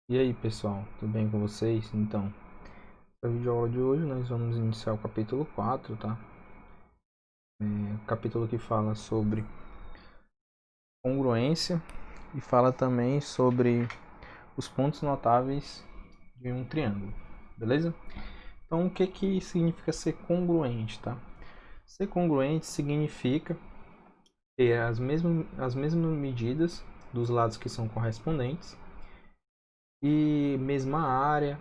E aí pessoal, tudo bem com vocês? Então, no vídeo aula de hoje nós vamos iniciar o capítulo 4, tá? O capítulo que fala sobre congruência e fala também sobre os pontos notáveis de um triângulo, beleza? Então, o que significa ser congruente, tá? Ser congruente significa ter as mesmas medidas dos lados que são correspondentes e mesma área,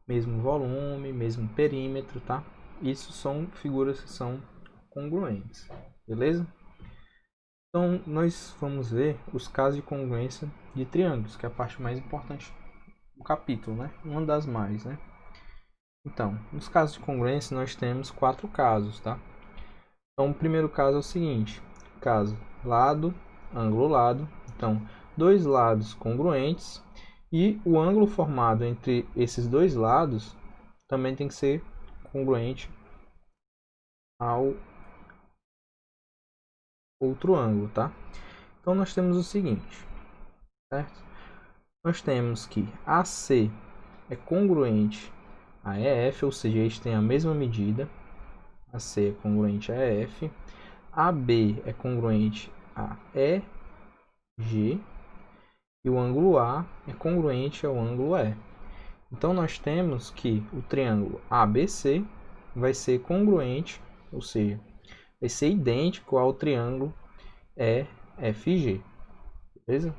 mesmo volume, mesmo perímetro, tá? Isso são figuras que são congruentes, beleza? Então, nós vamos ver os casos de congruência de triângulos, que é a parte mais importante do capítulo, né? Uma das mais, né? Então, nos casos de congruência, nós temos 4 casos, tá? Então, o primeiro caso é o seguinte: caso lado, ângulo, lado. Então, dois lados congruentes e o ângulo formado entre esses dois lados também tem que ser congruente ao outro ângulo, tá? Então nós temos o seguinte, certo? Nós temos que AC é congruente a EF, ou seja, eles têm a mesma medida. AC é congruente a EF. AB é congruente a EG. E o ângulo A é congruente ao ângulo E. Então nós temos que o triângulo ABC vai ser congruente, ou seja, vai ser idêntico ao triângulo EFG, beleza?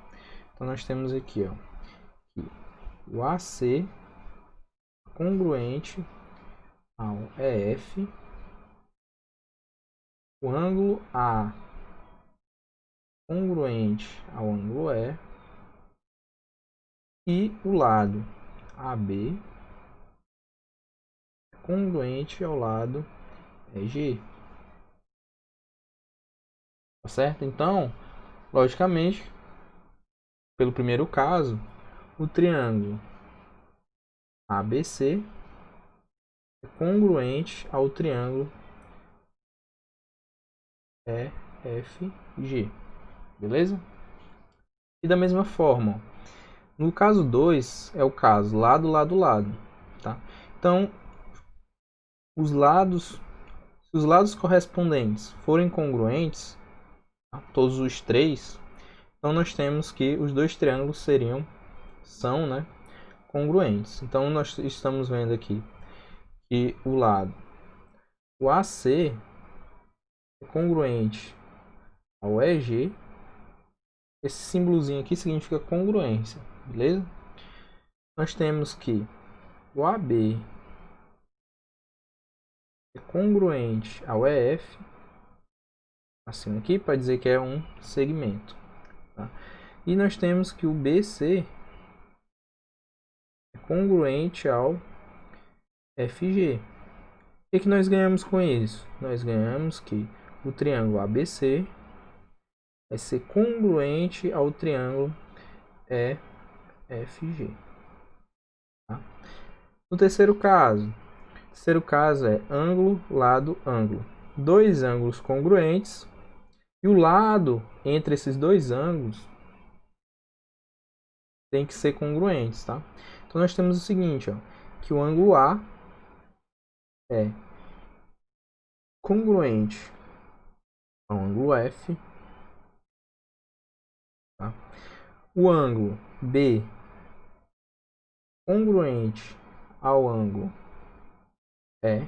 Então nós temos aqui, ó, que o AC congruente ao EF, o ângulo A congruente ao ângulo E o lado AB congruente ao lado EG, tá certo? Então, logicamente, pelo primeiro caso, o triângulo ABC é congruente ao triângulo EFG, beleza? E da mesma forma, no caso 2 é o caso lado, lado, lado, tá? Então, se os lados correspondentes forem congruentes, tá? Todos os três, então nós temos que os dois triângulos são, né, congruentes. Então nós estamos vendo aqui que o AC é congruente ao EG. Esse símbolozinho aqui significa congruência, beleza? Nós temos que o AB é congruente ao EF, assim aqui, para dizer que é um segmento, tá? E nós temos que o BC é congruente ao FG. O que nós ganhamos com isso? Nós ganhamos que o triângulo ABC vai ser congruente ao triângulo EFG. Tá? No terceiro caso é ângulo, lado, ângulo. Dois ângulos congruentes e o lado entre esses dois ângulos tem que ser congruentes, tá? Então nós temos o seguinte, ó, que o ângulo A é congruente ao ângulo F, tá? O ângulo B congruente ao ângulo E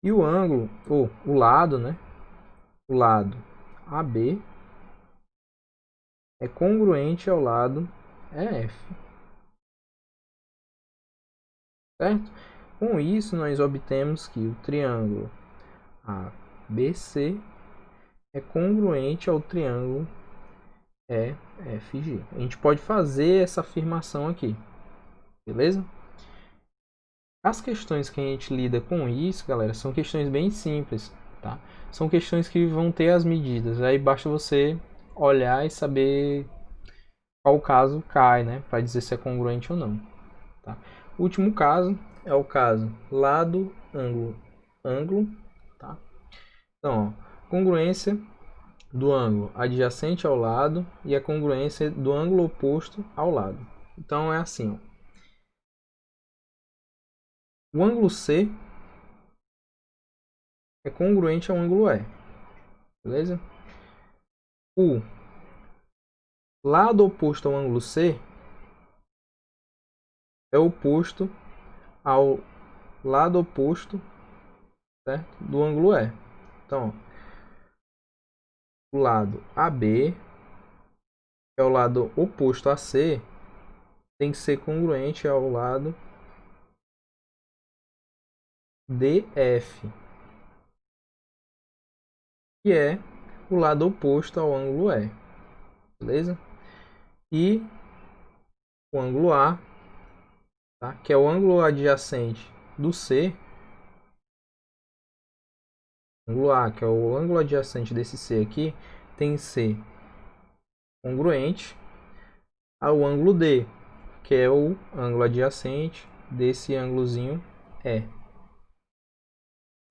e o ângulo, ou o lado, né? O lado AB é congruente ao lado EF, certo? Com isso, nós obtemos que o triângulo ABC é congruente ao triângulo EFG. A gente pode fazer essa afirmação aqui, beleza? As questões que a gente lida com isso, galera, são questões bem simples, tá? São questões que vão ter as medidas, aí basta você olhar e saber qual caso cai, né? Para dizer se é congruente ou não, tá? O último caso é o caso lado, ângulo, ângulo, tá? Então, ó, congruência do ângulo adjacente ao lado e a congruência do ângulo oposto ao lado. Então é assim, ó. O ângulo C é congruente ao ângulo E, beleza? O lado oposto ao ângulo C é oposto ao lado oposto, certo, do ângulo E. Então, ó, o lado AB, que é o lado oposto a C, tem que ser congruente ao lado DF, que é o lado oposto ao ângulo E, beleza? E o ângulo A, tá, que é o ângulo adjacente do C, ângulo A, que é o ângulo adjacente desse C aqui, tem que ser congruente ao ângulo D, que é o ângulo adjacente desse ângulozinho E.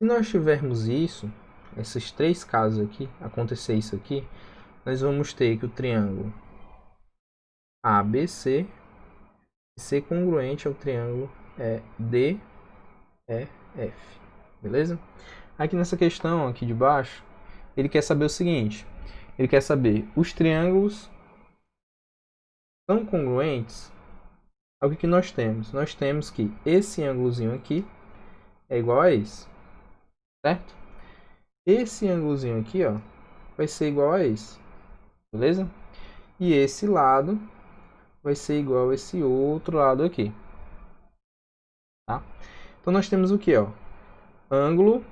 Se nós tivermos isso, esses três casos aqui, acontecer isso aqui, nós vamos ter que o triângulo ABC ser congruente ao triângulo DEF, beleza? Aqui nessa questão aqui de baixo, ele quer saber o seguinte, ele quer saber os triângulos são congruentes ao que nós temos. Nós temos que esse ângulozinho aqui é igual a esse, certo? Esse ângulozinho aqui, ó, vai ser igual a esse, beleza? E esse lado vai ser igual a esse outro lado aqui, tá? Então nós temos o que, ó? Ângulo,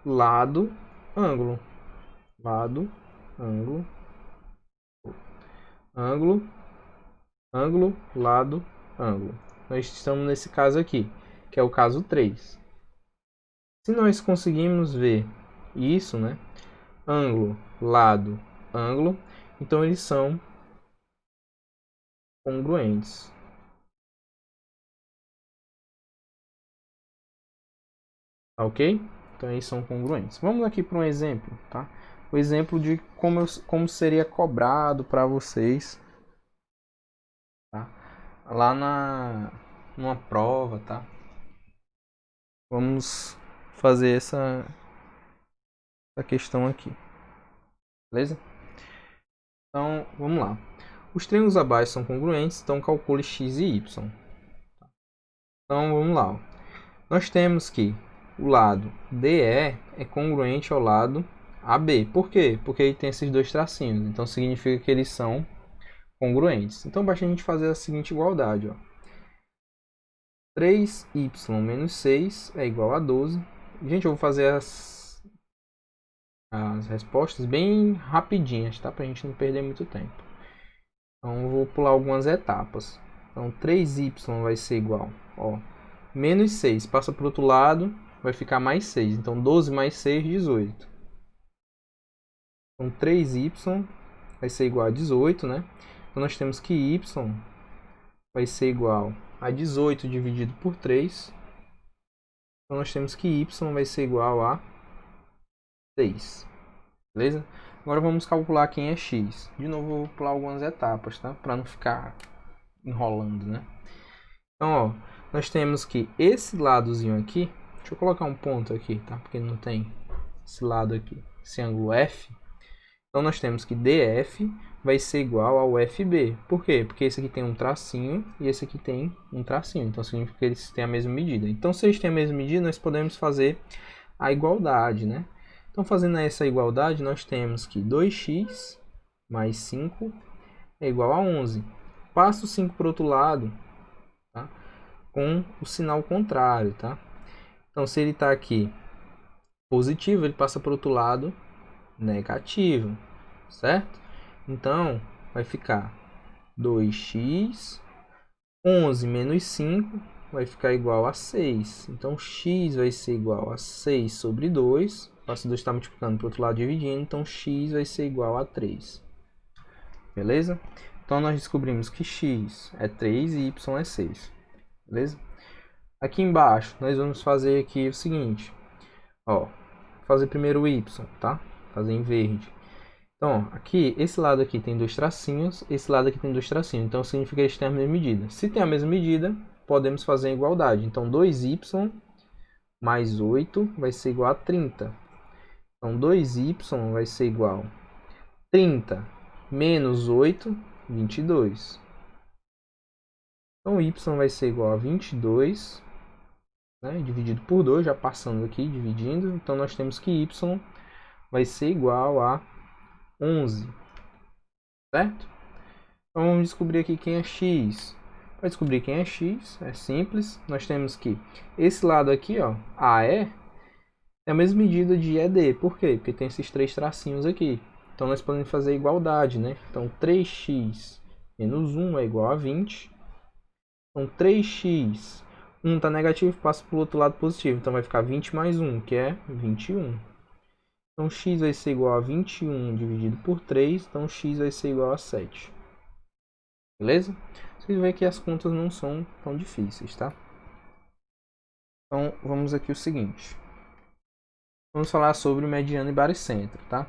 lado, ângulo, lado, ângulo, ângulo, ângulo, lado, ângulo. Nós estamos nesse caso aqui, que é o caso 3. Se nós conseguimos ver isso, né? Ângulo, lado, ângulo, então eles são congruentes. Tá ok? Então eles são congruentes. Vamos aqui para um exemplo, tá? O exemplo de como seria cobrado para vocês, tá? Lá numa prova, tá? Vamos fazer essa questão aqui, beleza? Então, vamos lá. Os triângulos abaixo são congruentes, então calcule x e y. Então, vamos lá. Ó. Nós temos que o lado DE é congruente ao lado AB. Por quê? Porque ele tem esses dois tracinhos. Então, significa que eles são congruentes. Então, basta a gente fazer a seguinte igualdade. Ó. 3y menos 6 é igual a 12. Gente, eu vou fazer as respostas bem rapidinhas, tá? Para a gente não perder muito tempo. Então, eu vou pular algumas etapas. Então, 3y vai ser igual, ó, menos 6. Passa para o outro lado, vai ficar mais 6. Então, 12 mais 6, 18. Então, 3y vai ser igual a 18, né? Então, nós temos que y vai ser igual a 18 dividido por 3. Então, nós temos que y vai ser igual a 6. Beleza? Agora, vamos calcular quem é x. De novo, eu vou pular algumas etapas, tá? Para não ficar enrolando, né? Então, ó, nós temos que esse ladozinho aqui, deixa eu colocar um ponto aqui, tá? Porque não tem esse lado aqui, esse ângulo F. Então, nós temos que DF vai ser igual ao FB. Por quê? Porque esse aqui tem um tracinho e esse aqui tem um tracinho. Então, significa que eles têm a mesma medida. Então, se eles têm a mesma medida, nós podemos fazer a igualdade, né? Então, fazendo essa igualdade, nós temos que 2x mais 5 é igual a 11. Passa o 5 para o outro lado, tá? Com o sinal contrário, tá? Então, se ele está aqui positivo, ele passa para o outro lado negativo, certo? Então, vai ficar 2x, 11 menos 5 vai ficar igual a 6. Então, x vai ser igual a 6 sobre 2. Passa 2 está multiplicando para o outro lado, dividindo. Então, x vai ser igual a 3. Beleza? Então, nós descobrimos que x é 3 e y é 6. Beleza? Aqui embaixo, nós vamos fazer aqui o seguinte. Ó, fazer primeiro o y, tá? Fazer em verde. Então, ó, aqui, esse lado aqui tem dois tracinhos, esse lado aqui tem dois tracinhos. Então, significa que eles têm a mesma medida. Se tem a mesma medida, podemos fazer a igualdade. Então, 2y mais 8 vai ser igual a 30. Então, 2y vai ser igual a 30 menos 8, 22. Então, y vai ser igual a 22, né, dividido por 2, já passando aqui, dividindo. Então, nós temos que y vai ser igual a 11, certo? Então, vamos descobrir aqui quem é x. Para descobrir quem é x, é simples. Nós temos que esse lado aqui, ó, AE, é a mesma medida de ED. Por quê? Porque tem esses três tracinhos aqui. Então, nós podemos fazer igualdade, né? Então, 3x menos 1 é igual a 20. Então, 3x, 1 está negativo, passa para o outro lado positivo. Então, vai ficar 20 mais 1, que é 21. Então, x vai ser igual a 21 dividido por 3. Então, x vai ser igual a 7. Beleza? Vocês veem que as contas não são tão difíceis, tá? Então, vamos aqui o seguinte. Vamos falar sobre mediano e baricentro, tá?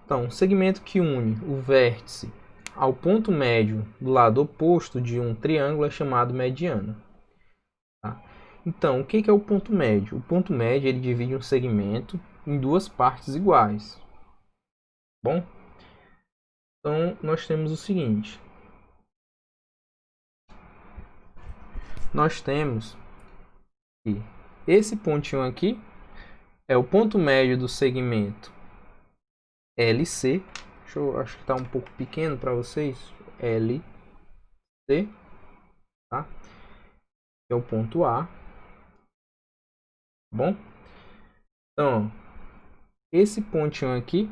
Então, o segmento que une o vértice ao ponto médio do lado oposto de um triângulo é chamado mediano. Tá? Então, o que é o ponto médio? O ponto médio ele divide um segmento em duas partes iguais. Bom? Então, nós temos o seguinte. Nós temos que esse pontinho aqui é o ponto médio do segmento LC. Acho que está um pouco pequeno para vocês. LC, tá? É o ponto A. Bom? Então, esse pontinho aqui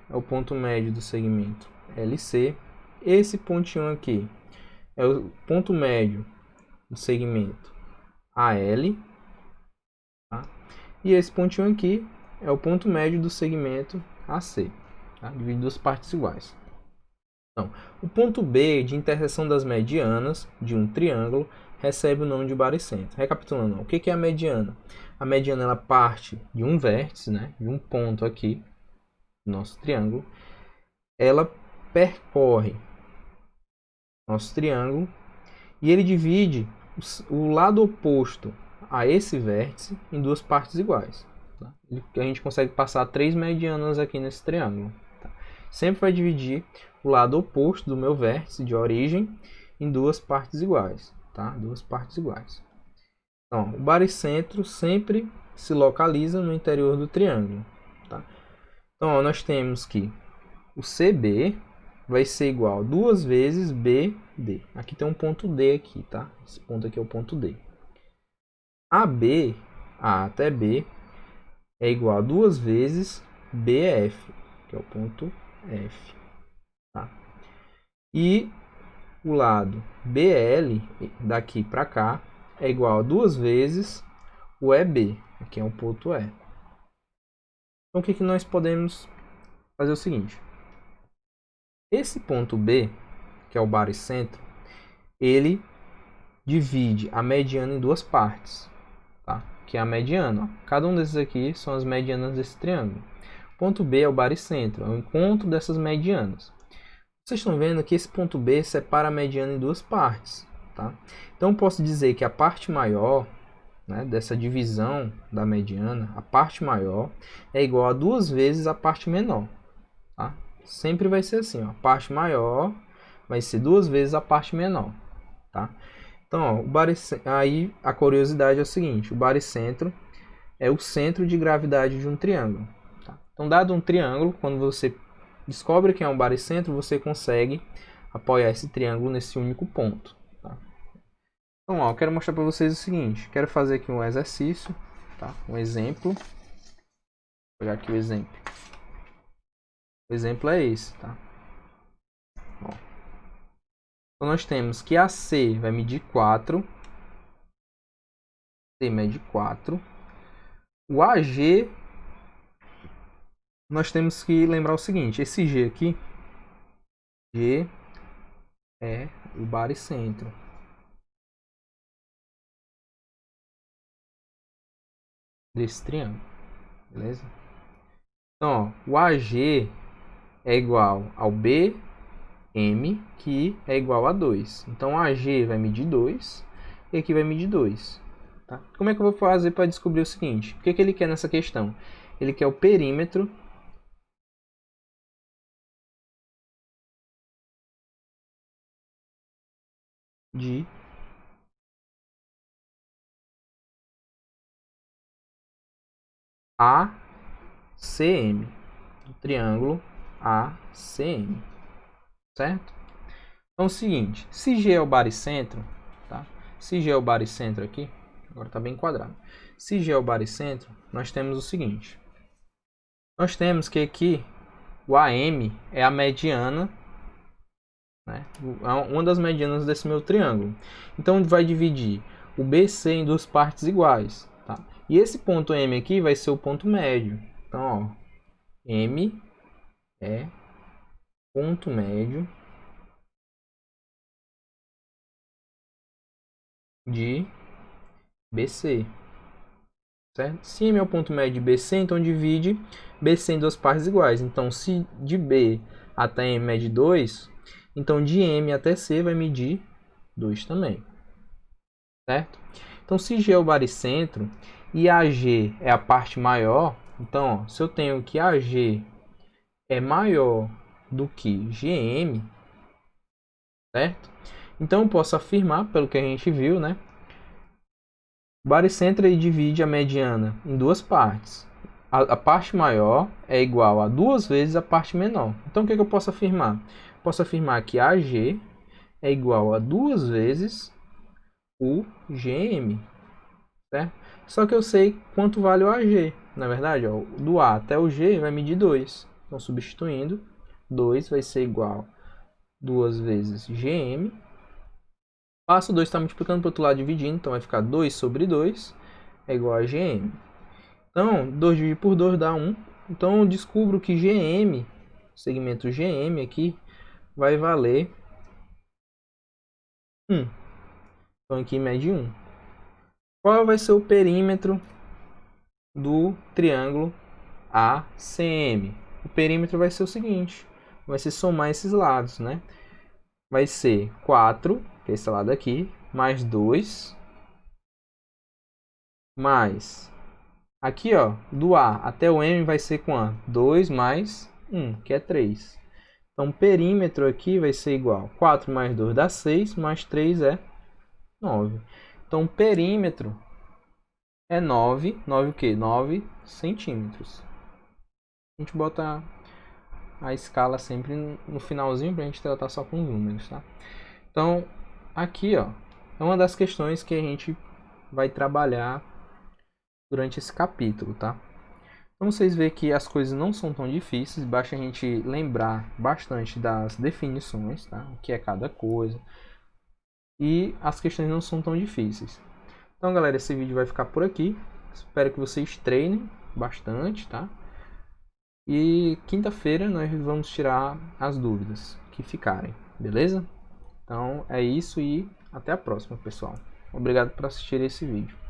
é o ponto médio do segmento LC. Esse pontinho aqui é o ponto médio do segmento AL. Tá? E esse pontinho aqui é o ponto médio do segmento AC. Tá? Divide duas partes iguais. Então, o ponto B de interseção das medianas de um triângulo recebe o nome de baricentro. Recapitulando, o que é a mediana? A mediana ela parte de um vértice, né, de um ponto aqui, do nosso triângulo. Ela percorre nosso triângulo e ele divide o lado oposto a esse vértice em duas partes iguais. Tá? A gente consegue passar três medianas aqui nesse triângulo. Tá? Sempre vai dividir o lado oposto do meu vértice de origem em duas partes iguais. Tá? Duas partes iguais. Então, o baricentro sempre se localiza no interior do triângulo. Tá? Então, ó, nós temos que o CB vai ser igual a 2 vezes BD. Aqui tem um ponto D aqui, tá? Esse ponto aqui é o ponto D. AB, A até B, é igual a 2 vezes BF, que é o ponto F. Tá? E o lado BL, daqui para cá, é igual a 2 vezes o EB, aqui é um ponto E. Então, o que nós podemos fazer o seguinte. Esse ponto B, que é o baricentro, ele divide a mediana em duas partes, tá? Que é a mediana. Ó. Cada um desses aqui são as medianas desse triângulo. Ponto B é o baricentro, é o encontro dessas medianas. Vocês estão vendo que esse ponto B separa a mediana em duas partes, tá? Então, eu posso dizer que a parte maior, né, dessa divisão da mediana, a parte maior é igual a 2 vezes a parte menor, tá? Sempre vai ser assim, ó, a parte maior vai ser 2 vezes a parte menor, tá? Então, ó, aí a curiosidade é o seguinte, o baricentro é o centro de gravidade de um triângulo. Tá? Então, dado um triângulo, quando você descobre que é um baricentro, você consegue apoiar esse triângulo nesse único ponto. Tá? Então, ó, eu quero mostrar para vocês o seguinte, quero fazer aqui um exercício, tá? Um exemplo. Vou pegar aqui o exemplo. O exemplo é esse, tá? Ó. Então, nós temos que AC vai medir 4. C mede 4. O AG, nós temos que lembrar o seguinte, esse G aqui, G é o baricentro. Desse triângulo, beleza? Então, ó, o AG é igual ao BM, que é igual a 2. Então, AG vai medir 2 e aqui vai medir 2. Tá? Como é que eu vou fazer para descobrir o seguinte? O que ele quer nessa questão? Ele quer o perímetro de ACM, do triângulo ACM, certo? Então é o seguinte, se G é o baricentro, tá? Se G é o baricentro aqui, agora está bem enquadrado. Se G é o baricentro, nós temos o seguinte. Nós temos que aqui o AM é a mediana, né? Uma das medianas desse meu triângulo. Então vai dividir o BC em duas partes iguais, tá? E esse ponto M aqui vai ser o ponto médio. Então, ó, M é ponto médio de BC. Certo? Se M é o ponto médio de BC, então divide BC em duas partes iguais. Então, se de B até M mede 2, então de M até C vai medir 2 também. Certo? Então, se G é o baricentro e AG é a parte maior, então, ó, se eu tenho que AG é maior do que GM, certo? Então, eu posso afirmar, pelo que a gente viu, né? O baricentro ele divide a mediana em duas partes. A parte maior é igual a 2 vezes a parte menor. Então, o que eu posso afirmar? Posso afirmar que AG é igual a 2 vezes o GM. Certo? Só que eu sei quanto vale o AG. Na verdade, ó, do A até o G vai medir 2. Então, substituindo, 2 vai ser igual a 2 vezes GM. Passo 2 está multiplicando para o outro lado, dividindo. Então, vai ficar 2 sobre 2 é igual a GM. Então, 2 dividido por 2 dá 1. Então, eu descubro que GM, segmento GM aqui, vai valer 1. Então, aqui mede 1. Qual vai ser o perímetro do triângulo ACM? O perímetro vai ser o seguinte, vai ser somar esses lados, né? Vai ser 4, que é esse lado aqui, mais 2, mais... Aqui, ó, do A até o M vai ser quanto? 2 mais 1, que é 3. Então, o perímetro aqui vai ser igual. 4 mais 2 dá 6, mais 3 é 9. Então, o perímetro é 9. 9 o quê? 9 centímetros. A gente bota a escala sempre no finalzinho para a gente tratar só com os números, tá? Então, aqui, ó, é uma das questões que a gente vai trabalhar durante esse capítulo, tá? Então vocês veem que as coisas não são tão difíceis, basta a gente lembrar bastante das definições, tá? O que é cada coisa. E as questões não são tão difíceis. Então, galera, esse vídeo vai ficar por aqui. Espero que vocês treinem bastante, tá? E quinta-feira nós vamos tirar as dúvidas que ficarem, beleza? Então é isso e até a próxima, pessoal. Obrigado por assistir esse vídeo.